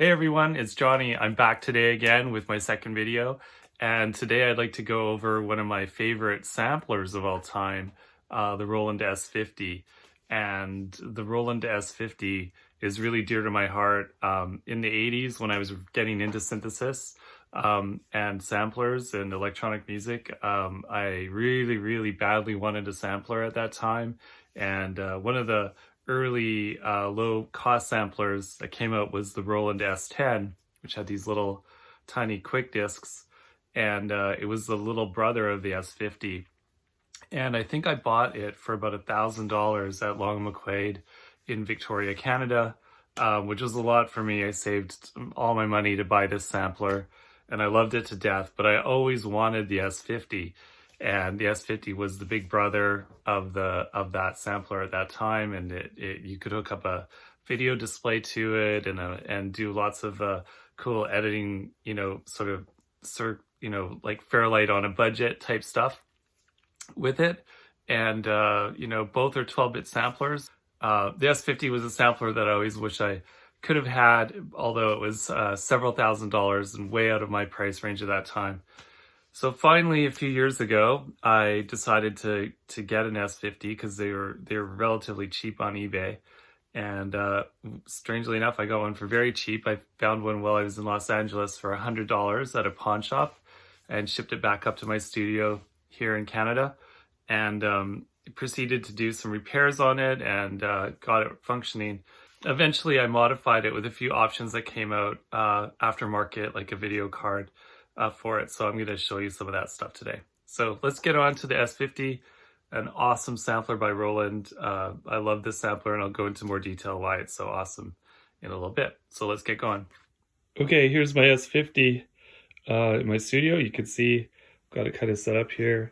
Hey everyone, it's Johnny. I'm back today again with my second video, and today I'd like to go over one of my favorite samplers of all time, the Roland S-50. And the Roland S-50 is really dear to my heart. In the 80s, when I was getting into synthesis and samplers and electronic music, I really badly wanted a sampler at that time. And one of the early low-cost samplers that came out was the Roland S-10, which had these little tiny quick discs, and it was the little brother of the S-50. And I think I bought it for about $1,000 at Long McQuaid in Victoria, Canada, which was a lot for me. I saved all my money to buy this sampler, and I loved it to death, but I always wanted the S-50. And the S-50 was the big brother of that sampler at that time, and you could hook up a video display to it and do lots of cool editing, like Fairlight on a budget type stuff with it. And both are 12-bit samplers. The S-50 was a sampler that I always wish I could have had, although it was several $1,000s and way out of my price range at that time. So finally, a few years ago, I decided to get an S-50 because they were relatively cheap on eBay. And strangely enough, I got one for very cheap. I found one while I was in Los Angeles for $100 at a pawn shop and shipped it back up to my studio here in Canada, and proceeded to do some repairs on it and got it functioning. Eventually, I modified it with a few options that came out aftermarket, like a video card for it. So I'm going to show you some of that stuff today. So let's get on to the S-50, an awesome sampler by Roland. I love this sampler, and I'll go into more detail why it's so awesome in a little bit. So let's get going. Okay, here's my S-50 in my studio. You can see I've got it kind of set up here.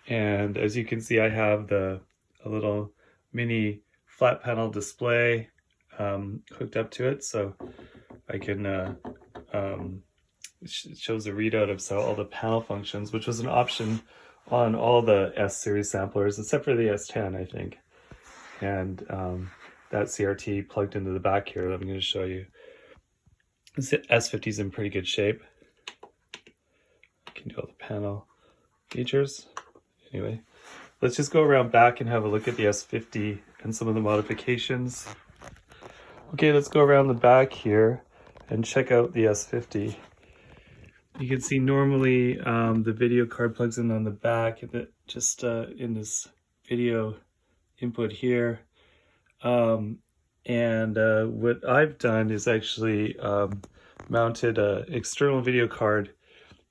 And as you can see, I have a little mini flat panel display hooked up to it, so I can it shows a readout of all the panel functions, which was an option on all the S-series samplers except for the S-10, I think. And that CRT plugged into the back here that I'm going to show you. This S-50 is in pretty good shape. I can do all the panel features. Anyway, let's just go around back and have a look at the S-50 and some of the modifications. Okay, let's go around the back here and check out the S-50. You can see normally the video card plugs in on the back, just in this video input here. And what I've done is actually mounted an external video card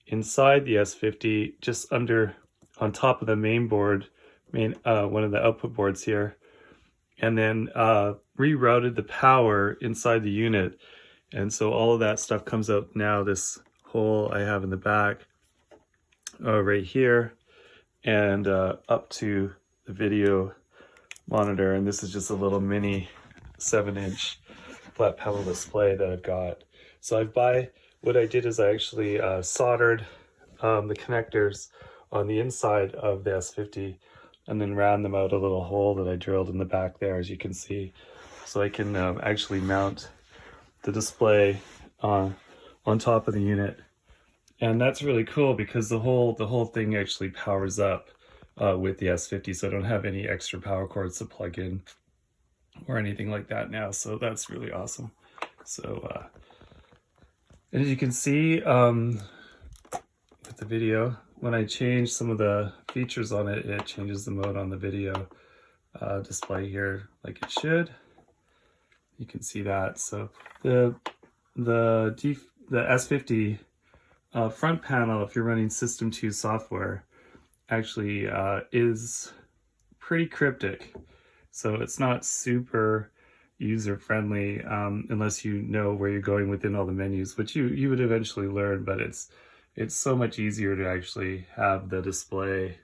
inside the S-50, just on top of the main board, one of the output boards here, and then rerouted the power inside the unit. And so all of that stuff comes out now, this hole I have in the back right here, and up to the video monitor. And this is just a little mini 7-inch flat panel display that I've got. So what I did is I actually soldered the connectors on the inside of the S-50 and then ran them out a little hole that I drilled in the back there, as you can see. So I can actually mount the display on top of the unit. And that's really cool because the whole thing actually powers up with the S-50, so I don't have any extra power cords to plug in or anything like that now. So that's really awesome. So as you can see with the video, when I change some of the features on it, it changes the mode on the video display here like it should. You can see that. So the S-50 front panel, if you're running System 2 software, actually is pretty cryptic. So it's not super user-friendly unless you know where you're going within all the menus, which you would eventually learn, but it's so much easier to actually have the display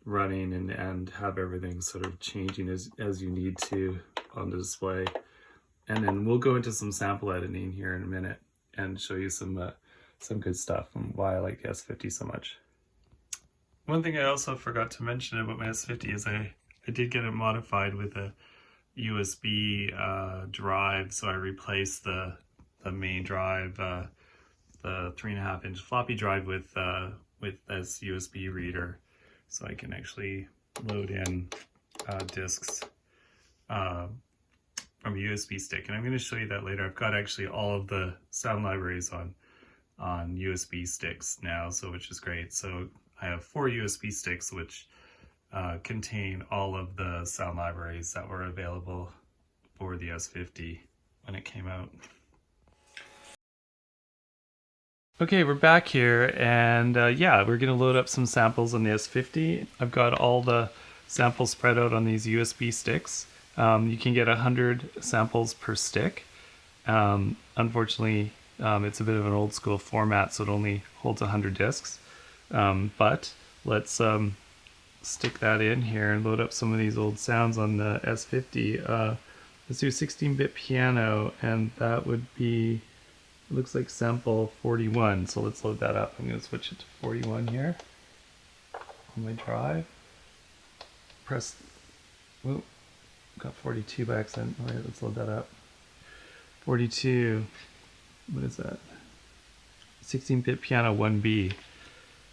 running and have everything sort of changing as you need to on the display. And then we'll go into some sample editing here in a minute and show you some good stuff and why I like the S-50 so much. One thing I also forgot to mention about my S-50 is I did get it modified with a USB drive, so I replaced the main drive, the 3.5-inch floppy drive with this USB reader, so I can actually load in discs from a USB stick. And I'm going to show you that later. I've got actually all of the sound libraries on USB sticks now, so which is great. So I have 4 USB sticks which contain all of the sound libraries that were available for the S-50 when it came out. Okay, we're back here, and yeah, we're gonna load up some samples on the S-50. I've got all the samples spread out on these USB sticks. You can get 100 samples per stick. Unfortunately, it's a bit of an old school format, so it only holds 100 discs. But let's stick that in here and load up some of these old sounds on the S-50. Let's do 16-bit piano, and that would be, it looks like sample 41, so let's load that up. I'm going to switch it to 41 here on my drive. Press, whoop, got 42 by accident. All right, let's load that up. 42, what is that? 16-bit piano 1B.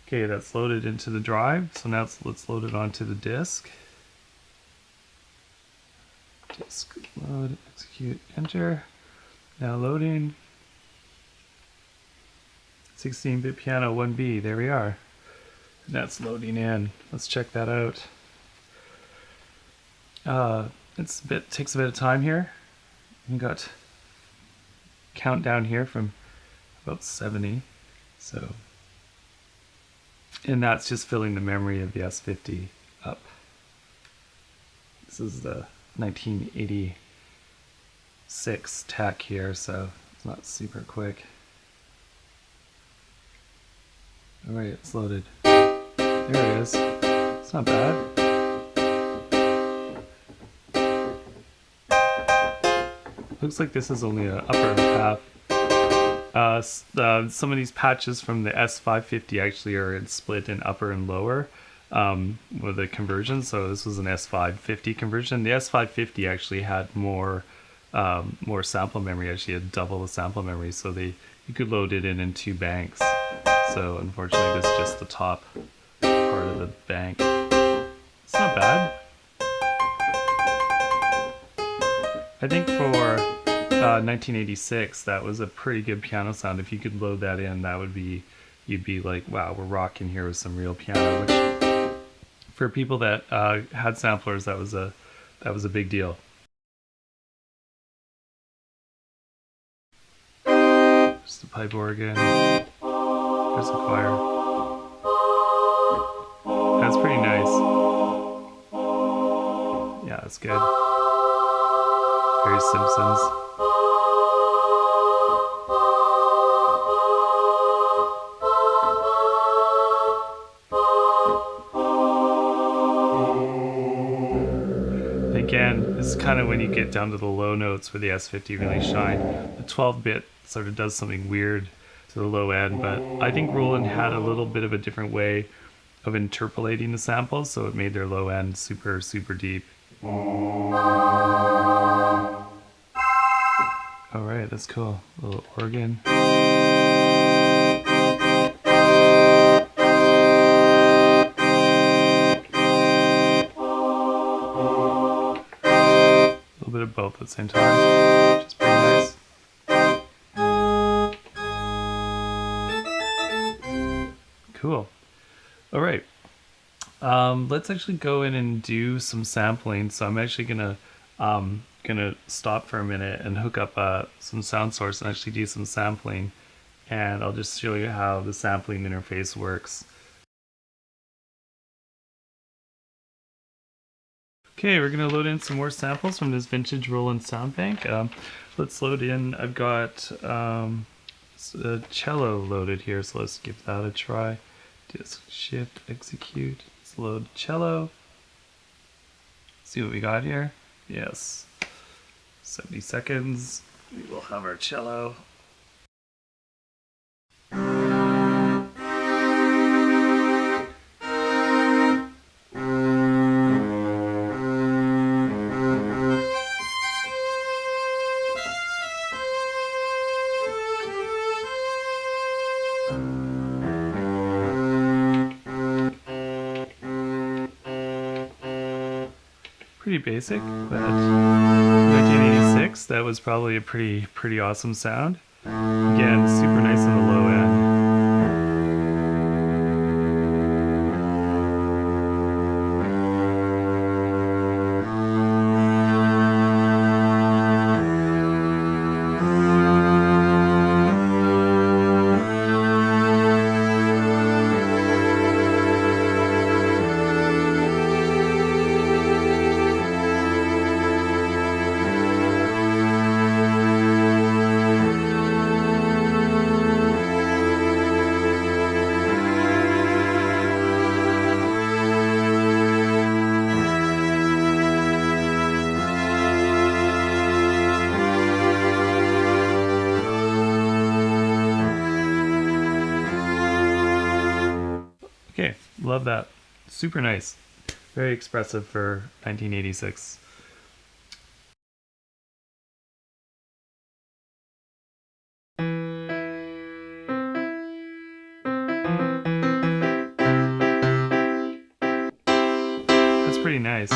Okay, that's loaded into the drive, so now let's load it onto the disk. Disk load, execute, enter. Now loading. 16-bit piano 1B, there we are. And that's loading in. Let's check that out. Takes a bit of time here. We got countdown here from about 70. So, and that's just filling the memory of the S-50 up. This is the 1986 tech here, so it's not super quick. Alright, it's loaded. There it is. It's not bad. Looks like this is only an upper half. Some of these patches from the S-550 actually are split in upper and lower with the conversion. So this was an S-550 conversion. The S-550 actually had more sample memory. Actually had double the sample memory, so you could load it in 2 banks. So unfortunately, this is just the top part of the bank. It's not bad. I think for 1986, that was a pretty good piano sound. If you could load that in, that would be, you'd be like, wow, we're rocking here with some real piano. Which, for people that had samplers, that was a big deal. Just the pipe organ. There's the choir. That's pretty nice. Yeah, that's good. Very Simpsons. Again, this is kind of when you get down to the low notes where the S-50 really shine. The 12-bit sort of does something weird to the low end, but I think Roland had a little bit of a different way of interpolating the samples, so it made their low end super, super deep. Alright, that's cool. A little organ. A little bit of both at the same time, which is pretty nice. Cool. Alright. Let's actually go in and do some sampling. So I'm actually gonna stop for a minute and hook up some sound source and actually do some sampling, and I'll just show you how the sampling interface works. Okay, we're gonna load in some more samples from this vintage Roland sound bank. Let's load in. I've got a cello loaded here, so let's give that a try. Disk shift execute. Let's load cello. See what we got here. Yes. 70 seconds. We will have our cello. pretty basic, but 1986, that was probably a pretty awesome sound. Again, super nice on the low end. Okay, love that. Super nice. Very expressive for 1986. That's pretty nice.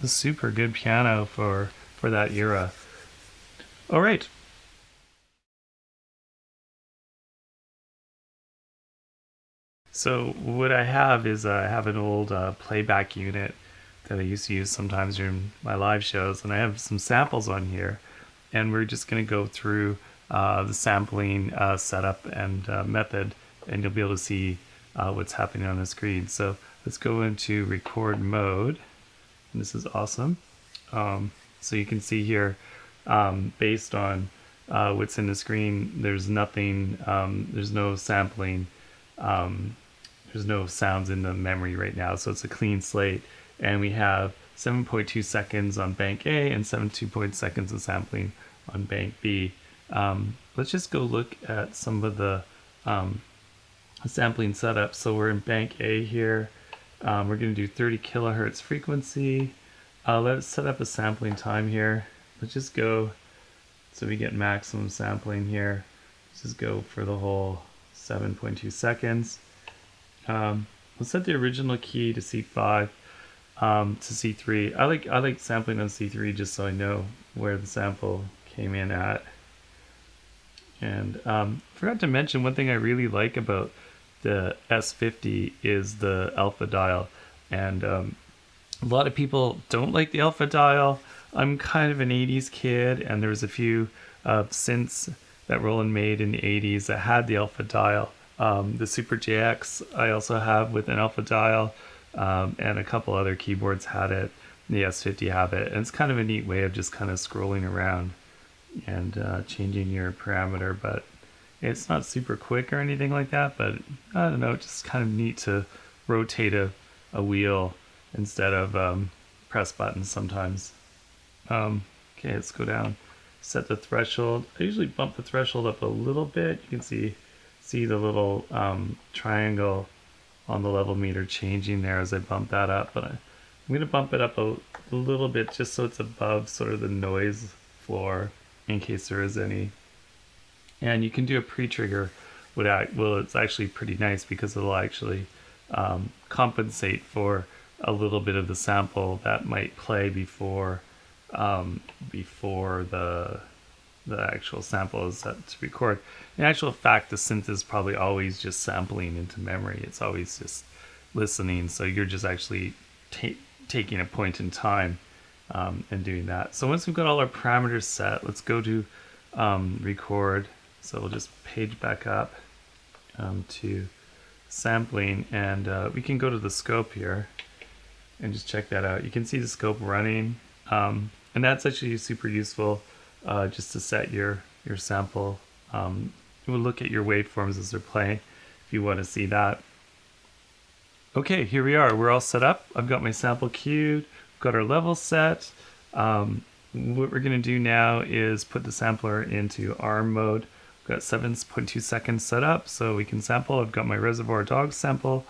A super good piano for that era. All right. So what I have is I have an old playback unit that I used to use sometimes during my live shows, and I have some samples on here, and we're just going to go through the sampling setup and method, and you'll be able to see what's happening on the screen. So let's go into record mode. And this is awesome. So you can see here, based on what's in the screen, there's nothing, there's no sampling, there's no sounds in the memory right now, so it's a clean slate. And we have 7.2 seconds on bank A and 7.2 seconds of sampling on bank B. Let's just go look at some of the sampling setup. So we're in bank A here. We're going to do 30 kilohertz frequency. Let's set up a sampling time here. Let's just go, so we get maximum sampling here. Let's just go for the whole 7.2 seconds. Let's set the original key to C5, to C3. I like sampling on C3 just so I know where the sample came in at. And forgot to mention, one thing I really like about the S-50 is the alpha dial, and a lot of people don't like the alpha dial. I'm kind of an 80s kid, and there was a few synths that Roland made in the 80s that had the alpha dial. The Super JX I also have with an alpha dial, and a couple other keyboards had it. The S-50 have it, and it's kind of a neat way of just kind of scrolling around and changing your parameter, but it's not super quick or anything like that. But I don't know, it's just kind of neat to rotate a wheel instead of press buttons sometimes. Okay, let's go down, set the threshold. I usually bump the threshold up a little bit. You can see the little triangle on the level meter changing there as I bump that up, but I'm going to bump it up a little bit just so it's above sort of the noise floor in case there is any. And you can do a pre-trigger. Well, it's actually pretty nice because it'll actually compensate for a little bit of the sample that might play before the actual sample is set to record. In actual fact, the synth is probably always just sampling into memory. It's always just listening, so you're just actually taking a point in time and doing that. So once we've got all our parameters set, let's go to record. So we'll just page back up to sampling, and we can go to the scope here and just check that out. You can see the scope running, and that's actually super useful just to set your sample. We'll look at your waveforms as they're playing if you want to see that. Okay, here we are. We're all set up. I've got my sample queued. We've got our level set. What we're going to do now is put the sampler into ARM mode. We've got 7.2 seconds set up so we can sample. I've got my Reservoir Dogs sample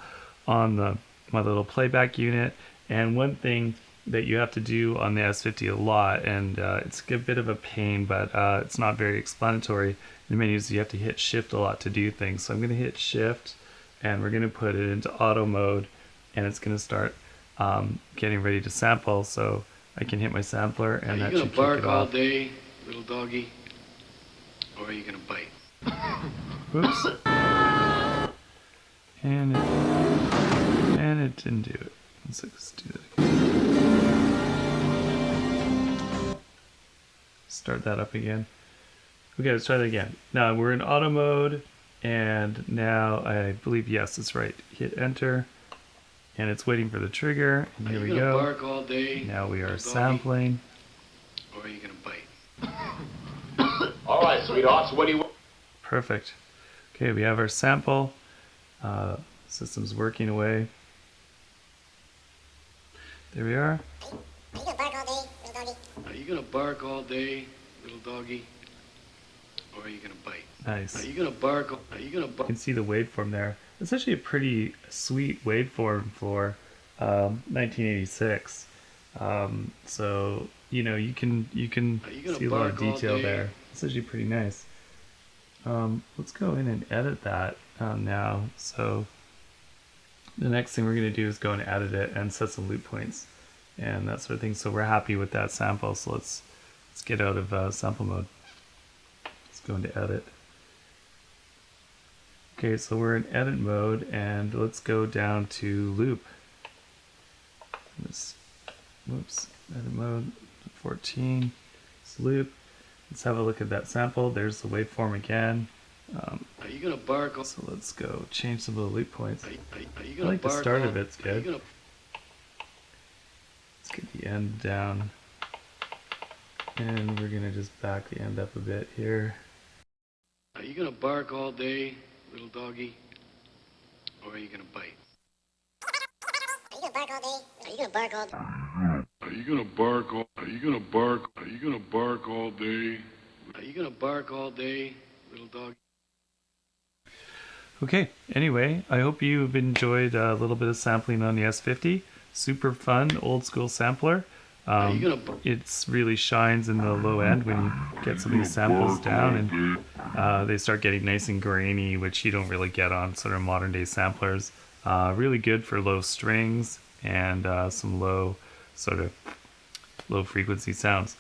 on my little playback unit. And one thing that you have to do on the S50 a lot, and it's a bit of a pain, but it's not very explanatory. In the menus, you have to hit shift a lot to do things. So I'm going to hit shift, and we're going to put it into auto mode, and it's going to start getting ready to sample. So I can hit my sampler, and that should kick it off. Are you gonna bark all day, little doggy, or are you gonna bite? Oops. And it didn't do it. Let's do that again. Start that up again. Okay, let's try that again. Now we're in auto mode, and now I believe, yes, that's right. Hit enter, and it's waiting for the trigger. And here we go. Bark all day, now we are sampling. Or are you gonna bite? All right, sweethearts, what do you want? Perfect. Okay, we have our sample. System's working away. There we are. Are you gonna bark all day, little doggy? Or are you gonna bite? Nice. Are you gonna bark? Are you gonna bark? You can see the waveform there. It's actually a pretty sweet waveform for 1986. So you know you can see a lot of detail there. It's actually pretty nice. Let's go in and edit that now. So the next thing we're going to do is go and edit it and set some loop points and that sort of thing. So we're happy with that sample. So let's get out of sample mode. Let's go into edit. Okay, so we're in edit mode, and let's go down to loop. Whoops, edit mode 14. It's loop. Let's have a look at that sample. There's the waveform again. Are you gonna bark? So let's go change some of the loop points. Are you I gonna like the bark start all, of it. It's good. Let's get the end down, and we're gonna just back the end up a bit here. Are you gonna bark all day, little doggy? Or are you gonna bite? Are you gonna bark all day? Are you gonna bark all day? Are you gonna bark all? Are you gonna bark? Are you gonna bark all day? Are you gonna bark all day, little dog? Okay, anyway, I hope you've enjoyed a little bit of sampling on the S50. Super fun, old school sampler. It really shines in the low end when you get some of these samples down, and they start getting nice and grainy, which you don't really get on sort of modern day samplers. Really good for low strings and some low frequency sounds.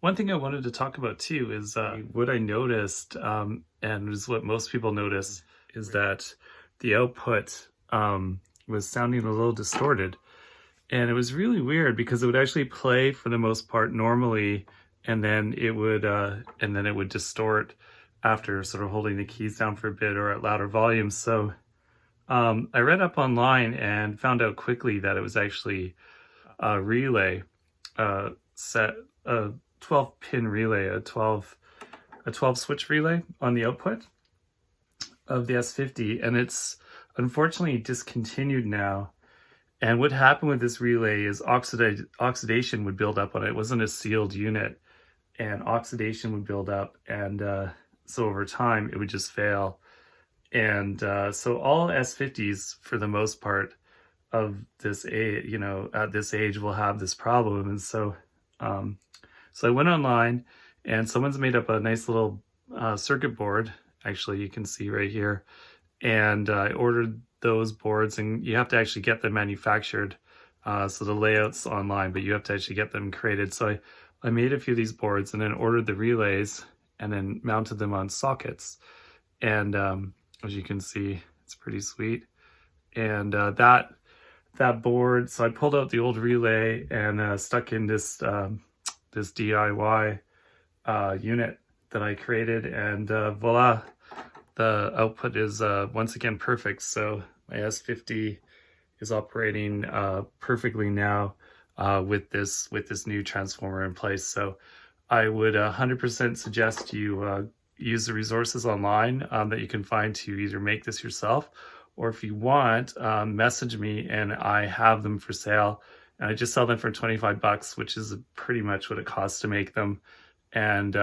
One thing I wanted to talk about too is what I noticed, and is what most people notice, is that the output was sounding a little distorted. And it was really weird because it would actually play for the most part normally, and then it would distort after sort of holding the keys down for a bit or at louder volumes. So I read up online and found out quickly that it was actually a relay set. 12-pin relay, a 12 switch relay on the output of the S50, and it's unfortunately discontinued now. And what happened with this relay is oxidation would build up on it. It wasn't a sealed unit, and oxidation would build up, and so over time it would just fail. And so all S50s, for the most part of this age, at this age, will have this problem. And so so I went online, and someone's made up a nice little circuit board. Actually, you can see right here. And I ordered those boards, and you have to actually get them manufactured. So the layout's online, but you have to actually get them created. So I made a few of these boards and then ordered the relays and then mounted them on sockets. And as you can see, it's pretty sweet. And that board, so I pulled out the old relay and stuck in this this DIY unit that I created, and voila, the output is once again perfect. So my S50 is operating perfectly now with this new transformer in place. So I would 100% suggest you use the resources online that you can find to either make this yourself, or if you want, message me and I have them for sale. And I just sell them for $25, which is pretty much what it costs to make them. And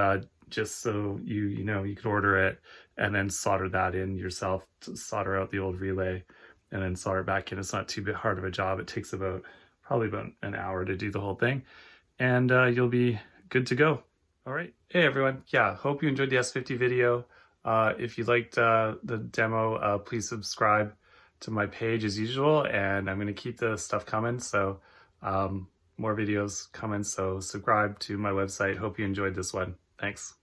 just so you know, you could order it and then solder that in yourself, to solder out the old relay and then solder it back in. It's not too hard of a job. It takes probably about an hour to do the whole thing, and you'll be good to go. All right. Hey everyone. Yeah, hope you enjoyed the S-50 video. If you liked the demo, please subscribe to my page as usual, and I'm going to keep the stuff coming. So more videos coming. So subscribe to my website. Hope you enjoyed this one. Thanks.